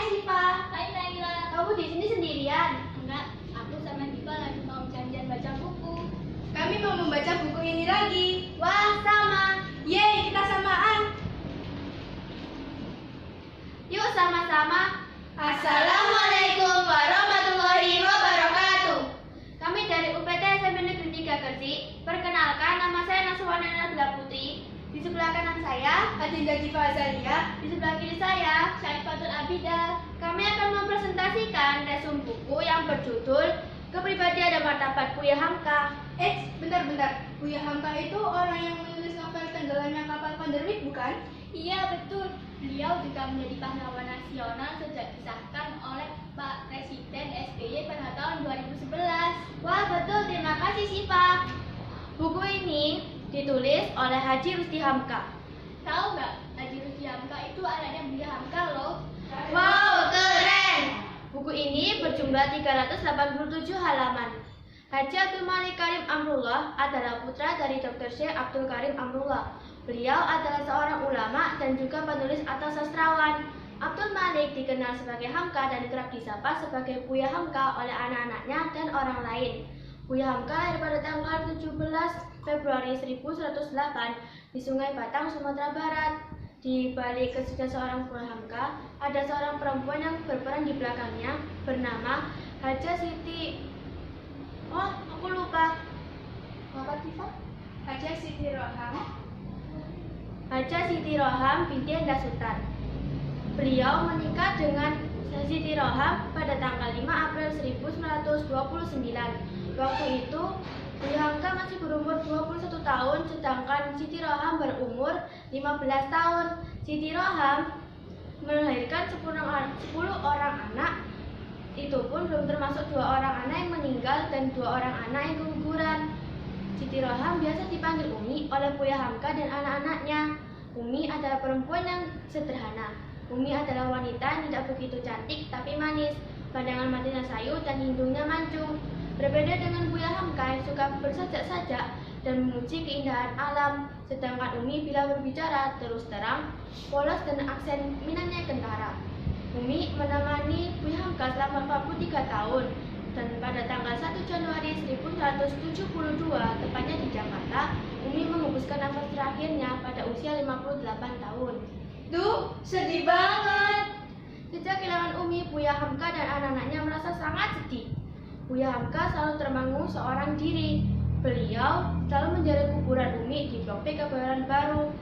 Siva. Hai Naila. Kamu di sini sendirian? Enggak, aku sama Diva lagi mau janjian baca buku. Kami mau membaca buku ini lagi. Wah, sama. Yeay, kita samaan. Yuk sama-sama. Assalamualaikum warahmatullahi wabarakatuh. Kami dari UPT SMP Negeri 3 Gresik. Perkenalkan, nama saya Naswana Nabila Putri. Di sebelah kanan saya, Adinda Diva Azalia. di sebelah kiri saya, Syaifatul Abida. Kami akan mempresentasikan resum buku yang berjudul Kepribadian dan Martabat Buya Hamka. Bentar. Buya Hamka itu orang yang menulis novel Tenggelamnya Kapal Vanderwijk, bukan? Iya, betul. Beliau juga menjadi pahlawan nasional sejak disahkan oleh Pak Presiden SBY pada tahun 2011. Wah, betul. Terima kasih, Siva. Buku ini ditulis oleh Haji Rusdi Hamka. Tahu nggak, Haji Rusdi Hamka itu anaknya Buya Hamka loh. Wow, keren. Buku ini berjumlah 387 halaman. Haji Abdul Malik Karim Amrullah adalah putra dari Dr. Syekh Abdul Karim Amrullah. Beliau adalah seorang ulama dan juga penulis atau sastrawan. Abdul Malik dikenal sebagai Hamka dan kerap disapa sebagai Buya Hamka oleh anak-anaknya dan orang lain. Buya Hamka lahir pada tanggal 17 Februari 1108 di Sungai Batang, Sumatera Barat. Di balik kesucian seorang Buya Hamka, ada seorang perempuan yang berperan di belakangnya bernama Haja Siti. Oh, aku lupa. Apa Diva? Haja Siti Roham. Haja Siti Roham binti Enda Sultan. Beliau menikah dengan Siti Roham pada tanggal 5 April 1929. Waktu itu, Buya Hamka masih berumur 21 tahun, sedangkan Siti Roham berumur 15 tahun. Siti Roham melahirkan 10 orang anak. Itu pun belum termasuk 2 orang anak yang meninggal dan 2 orang anak yang keguguran. Siti Roham biasa dipanggil Umi oleh Buya Hamka dan anak-anaknya. Umi adalah perempuan yang sederhana. Umi adalah wanita yang tidak begitu cantik tapi manis. Pandangan matanya sayu dan hidungnya mancung. Berbeda dengan Buya Hamka yang suka bersajak-sajak dan memuji keindahan alam. Sedangkan Umi bila berbicara terus terang, polos dan aksen Minangnya kentara. Umi menemani Buya Hamka selama 43 tahun. Dan pada tanggal 1 Januari 1972, tepatnya di Jakarta, Umi mengembuskan nafas terakhirnya pada usia 58 tahun. Duh, sedih banget. Sejak kehilangan Umi, Buya Hamka dan anak-anaknya merasa sangat sedih. Buya Hamka selalu termangu seorang diri. Beliau selalu mencari kuburan Umi di Blok P Kebayoran Baru.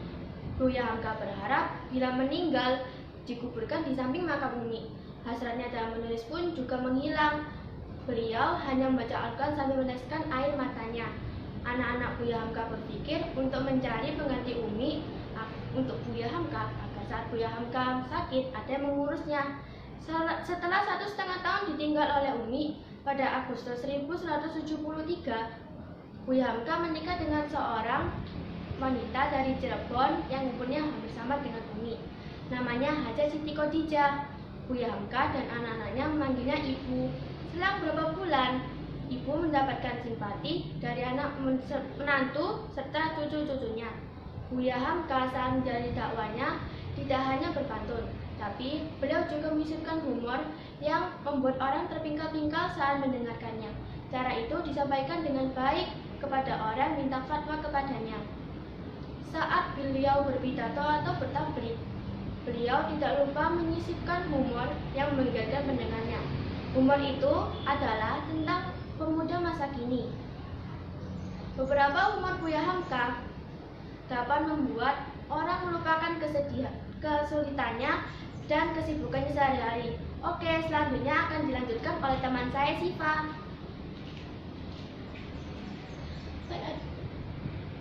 Buya Hamka berharap bila meninggal dikuburkan di samping makam Umi. Hasratnya dalam menulis pun juga menghilang. Beliau hanya membaca Al-Quran sambil meneteskan air matanya. Anak-anak Buya Hamka berpikir untuk mencari pengganti Umi untuk Buya Hamka agar saat Buya Hamka sakit ada yang mengurusnya. Setelah 1,5 tahun ditinggal oleh Umi, pada Agustus 1973, Buya Hamka menikah dengan seorang wanita dari Cirebon yang umurnya hampir sama dengan Umi. Namanya Haja Siti Khadijah. Buya Hamka dan anak-anaknya memanggilnya Ibu. Selang beberapa bulan, Ibu mendapatkan simpati dari anak menantu serta cucu-cucunya. Buya Hamka saat menjalani dakwanya tidak hanya berpantun, tapi beliau juga menyisipkan humor yang membuat orang terpingkal-pingkal saat mendengarkannya. Cara itu disampaikan dengan baik kepada orang minta fatwa kepadanya. Saat beliau berpidato atau bertablik, beliau tidak lupa menyisipkan humor yang menggegarkan pendengarnya. Humor itu adalah tentang pemuda masa kini. Beberapa humor Buya Hamka dapat membuat orang melupakan kesulitannya dan kesibukannya sehari-hari. Oke, selanjutnya akan dilanjutkan oleh teman saya, Siva.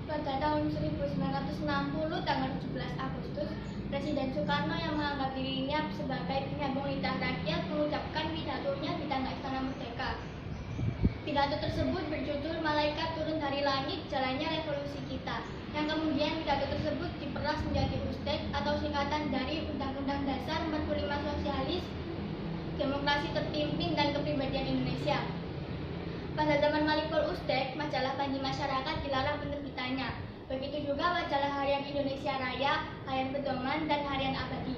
Pada tahun 1960, tanggal 17 Agustus, Presiden Soekarno yang menganggap dirinya sebagai penyambung lidah rakyat mengucapkan pidatonya di Tangga Istana Merdeka. Pidato tersebut berjudul Malaikat Turun dari Langit, Jalannya Revolusi Kita, yang kemudian pidato tersebut diperas menjadi USTEK atau singkatan dari Undang-Undang Dasar 45 Sosialis, Demokrasi Terpimpin dan Kepribadian Indonesia. Pada zaman Malikul Ustek, majalah Panji Masyarakat dilarang penerbitannya. Begitu juga majalah Harian Indonesia Raya, Harian Pedoman, dan Harian Abadi.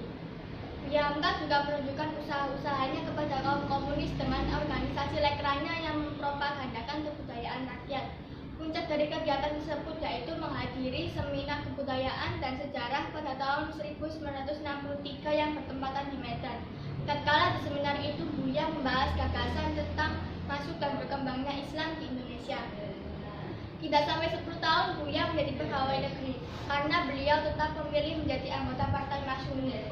Buya Hamka juga menunjukkan usaha-usahanya kepada kaum komunis dengan organisasi lekrannya yang mempropagandakan kebudayaan rakyat. Puncak dari kegiatan tersebut yaitu menghadiri seminar kebudayaan dan sejarah pada tahun 1963 yang bertempatan di Medan. Tatkala di seminar itu Buya membahas gagasan tentang masuk dan berkembangnya Islam di Indonesia. Tidak sampai 10 tahun Buya menjadi pegawai negeri karena beliau tetap memilih menjadi anggota Partai Masyumi.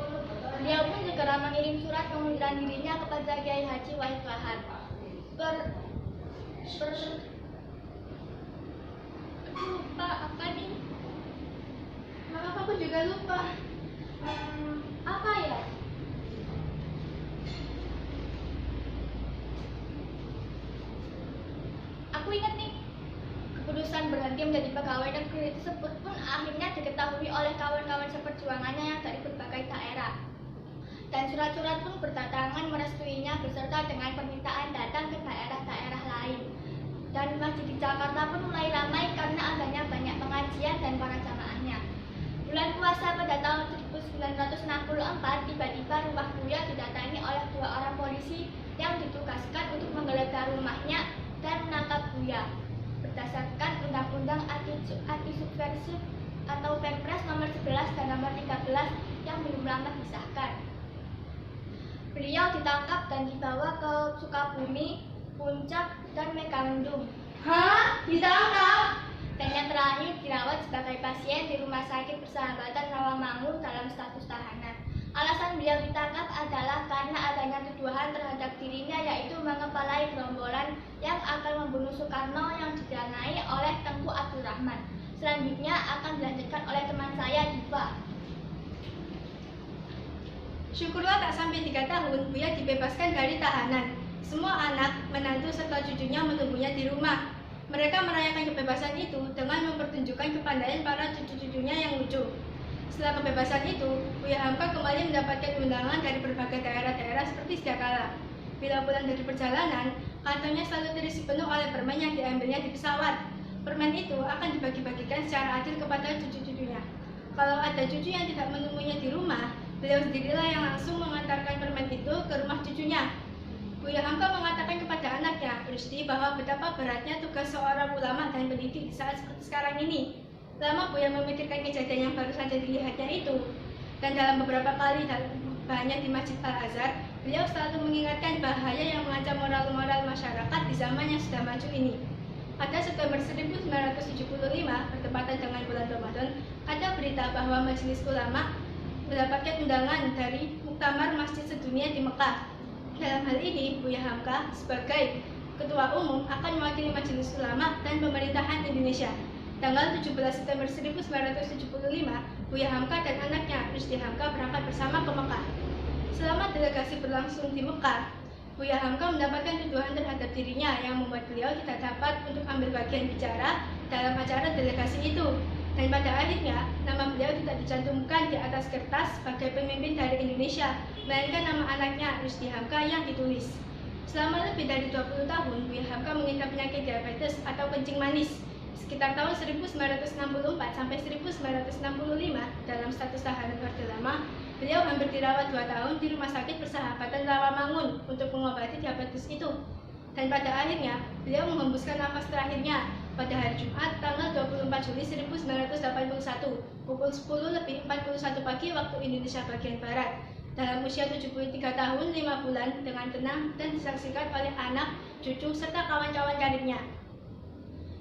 Beliau pun segera mengirim surat pengunduran dirinya kepada Kiai Haji Wahid Wahab. Lupa apa nih? Maaf, aku juga lupa. Apa ya? Aku ingat nih. Keputusan berhenti menjadi pegawai negeri tersebut pun akhirnya diketahui oleh kawan-kawan seperjuangannya yang dari berbagai daerah. Dan surat-surat pun berdatangan merestuinya beserta dengan permintaan datang ke daerah-daerah lain. Dan masjid di Jakarta pun mulai ramai karena adanya banyak pengajian dan para jamaahnya. Bulan puasa pada tahun 1964, tiba-tiba rumah Buya didatangi oleh 2 orang polisi yang ditugaskan untuk menggeledah rumahnya dan menangkap Buya. Berdasarkan Undang-Undang Anti-Subversif atau Perpres nomor 11 dan nomor 13 yang belum lama disahkan. Beliau ditangkap dan dibawa ke Sukabumi, Puncak, dan Megamendung. Hah? Ditangkap? Dan yang terakhir dirawat sebagai pasien di Rumah Sakit Persahabatan Rawamangun dalam status tahanan. Alasan beliau ditangkap adalah karena adanya tuduhan terhadap dirinya yaitu mengepalai gerombolan yang akan membunuh Soekarno yang didanai oleh Tengku Abdul Rahman. Selanjutnya akan dilanjutkan oleh teman saya, Diva. Syukurlah tak sampai 3 tahun Buya dibebaskan dari tahanan. Semua anak, menantu, serta cucunya menunggunya di rumah. Mereka merayakan kebebasan itu dengan mempertunjukkan kepandaian para cucu-cucunya yang lucu. Setelah kebebasan itu, Buya Hamka kembali mendapatkan undangan dari berbagai daerah-daerah seperti sedia kala. Bila pulang dari perjalanan, kantongnya selalu terisi penuh oleh permen yang diambilnya di pesawat. Permen itu akan dibagi-bagikan secara adil kepada cucu-cucunya. Kalau ada cucu yang tidak menemuinya di rumah, beliau sendirilah yang langsung mengantarkan permen itu ke rumah cucunya. Buya Hamka mengatakan kepada anaknya, Rusdi, bahwa betapa beratnya tugas seorang ulama dan pendidik di saat seperti sekarang ini. Lama Buya memikirkan kejadian yang baru saja dilihatnya itu. Dan dalam beberapa kali banyak di Masjid Al-Azhar, beliau selalu mengingatkan bahaya yang mengancam moral-moral masyarakat di zaman yang sudah maju ini. Pada September 1975, bertepatan dengan bulan Ramadan, ada berita bahwa Majelis Ulama mendapatkan undangan dari Muktamar Masjid Sedunia di Mekah. Dalam hal ini, Buya Hamka sebagai Ketua Umum akan mewakili Majelis Ulama dan pemerintahan Indonesia. Tanggal 17 September 1975, Buya Hamka dan anaknya Rusdi Hamka berangkat bersama ke Mekah. Selama delegasi berlangsung di Mekah, Buya Hamka mendapatkan tuduhan terhadap dirinya yang membuat beliau tidak dapat untuk ambil bagian bicara dalam acara delegasi itu. Dan pada akhirnya, nama beliau tidak dicantumkan di atas kertas sebagai pemimpin dari Indonesia, melainkan nama anaknya Rusdi Hamka yang ditulis. Selama lebih dari 20 tahun, Buya Hamka mengidap penyakit diabetes atau kencing manis. Sekitar tahun 1964 sampai 1965, dalam status tahanan Orde Lama, beliau hampir dirawat 2 tahun di Rumah Sakit Persahabatan Rawamangun untuk mengobati diabetes itu. Dan pada akhirnya, beliau menghembuskan nafas terakhirnya pada hari Jumat, tanggal 24 Juli 1981, pukul 10:41 pagi waktu Indonesia bagian Barat, dalam usia 73 tahun 5 bulan dengan tenang dan disaksikan oleh anak, cucu, serta kawan-kawan karibnya.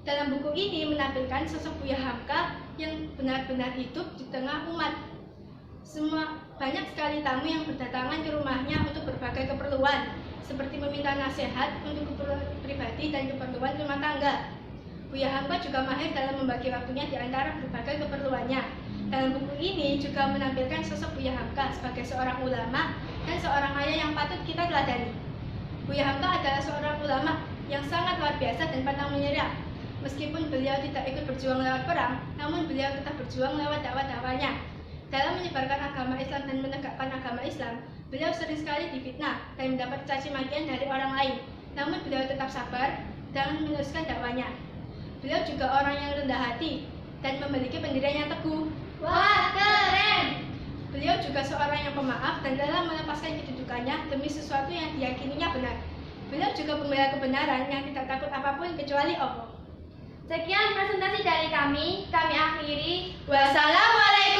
Dalam buku ini menampilkan sosok Buya Hamka yang benar-benar hidup di tengah umat. Banyak sekali tamu yang berdatangan ke rumahnya untuk berbagai keperluan, seperti meminta nasihat untuk keperluan pribadi dan keperluan rumah tangga. Buya Hamka juga mahir dalam membagi waktunya di antara berbagai keperluannya. Dalam buku ini juga menampilkan sosok Buya Hamka sebagai seorang ulama dan seorang ayah yang patut kita teladani. Buya Hamka adalah seorang ulama yang sangat luar biasa dan pantang menyerah. Meskipun beliau tidak ikut berjuang lewat perang, namun beliau tetap berjuang lewat dakwah-dakwahnya. Dalam menyebarkan agama Islam dan menegakkan agama Islam, beliau sering sekali difitnah dan mendapat caci makian dari orang lain. Namun beliau tetap sabar dan meneruskan dakwahnya. Beliau juga orang yang rendah hati dan memiliki pendirian yang teguh. Wah, keren! Beliau juga seorang yang pemaaf dan rela melepaskan kedudukannya demi sesuatu yang diyakininya benar. Beliau juga pembela kebenaran yang tidak takut apapun kecuali Allah. Sekian presentasi dari kami akhiri. Wassalamualaikum.